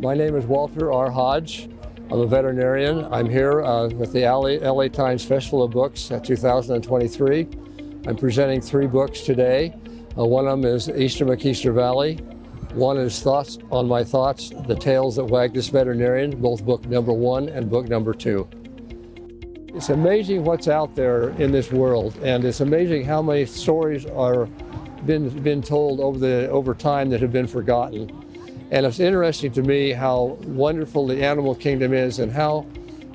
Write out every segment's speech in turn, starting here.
My name is Walter R. Hoge. I'm a veterinarian. I'm here with the LA Times Festival of Books 2023. I'm presenting 3 books today. One of them is Eastern McEaster Valley. One is Thoughts on My Thoughts, The Tales That Wagged This Veterinarian, both book number 1 and book number 2. It's amazing what's out there in this world, and it's amazing how many stories are been told over time that have been forgotten. And it's interesting to me how wonderful the animal kingdom is, and how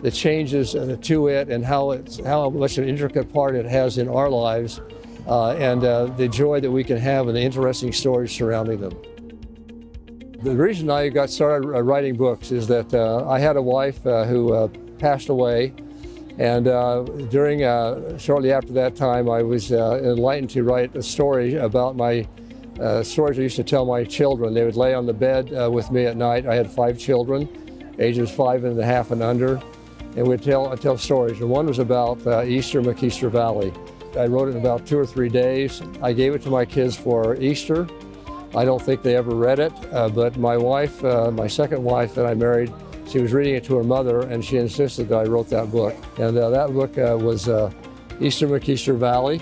the changes to it, and how much an intricate part it has in our lives, and the joy that we can have and the interesting stories surrounding them. The reason I got started writing books is that I had a wife who passed away, and shortly after that time I was enlightened to write a story about my stories I used to tell my children. They would lay on the bed with me at night. I had 5 children, ages 5.5 and under, and we'd tell stories. And one was about Eastern McEaster Valley. I wrote it in about 2 or 3 days. I gave it to my kids for Easter. I don't think they ever read it, but my wife, my second wife that I married, she was reading it to her mother, and she insisted that I wrote that book. And that book was Eastern McEaster Valley.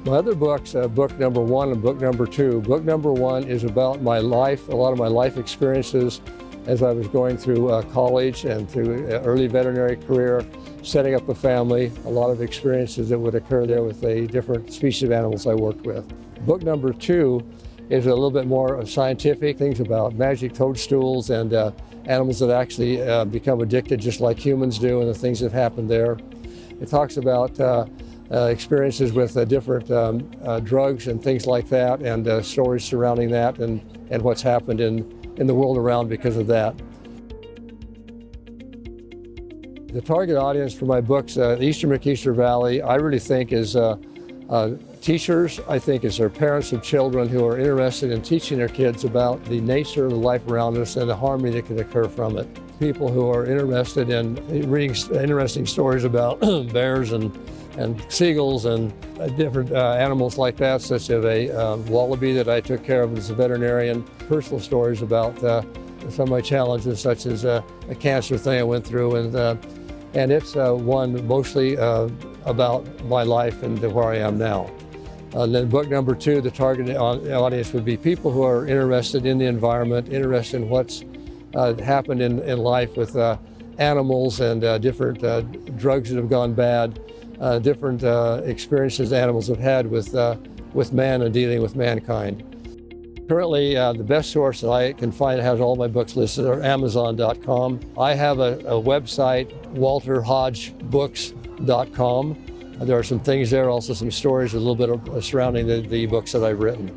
My other books, book number 1 and book number 2. Book number 1 is about my life, a lot of my life experiences as I was going through college and through early veterinary career, setting up a family, a lot of experiences that would occur there with the different species of animals I worked with. Book number 2 is a little bit more scientific, things about magic toadstools and animals that actually become addicted just like humans do, and the things that happen there. It talks about experiences with different drugs and things like that, and stories surrounding that, and what's happened in the world around because of that. The target audience for my books, Eastern McEaster Valley, I really think is teachers. I think is their parents of children who are interested in teaching their kids about the nature of the life around us and the harmony that can occur from it. People who are interested in reading interesting stories about bears and seagulls and different animals like that, such as a wallaby that I took care of as a veterinarian. Personal stories about some of my challenges, such as a cancer thing I went through, and it's one mostly about my life and where I am now. And then book number 2, the target audience would be people who are interested in the environment, interested in what's happened in life with animals and different drugs that have gone bad, different experiences animals have had with man and dealing with mankind. Currently, the best source that I can find that has all my books listed are Amazon.com. I have a website, walterhodgebooks.com. There are some things there, also some stories, a little bit surrounding the books that I've written.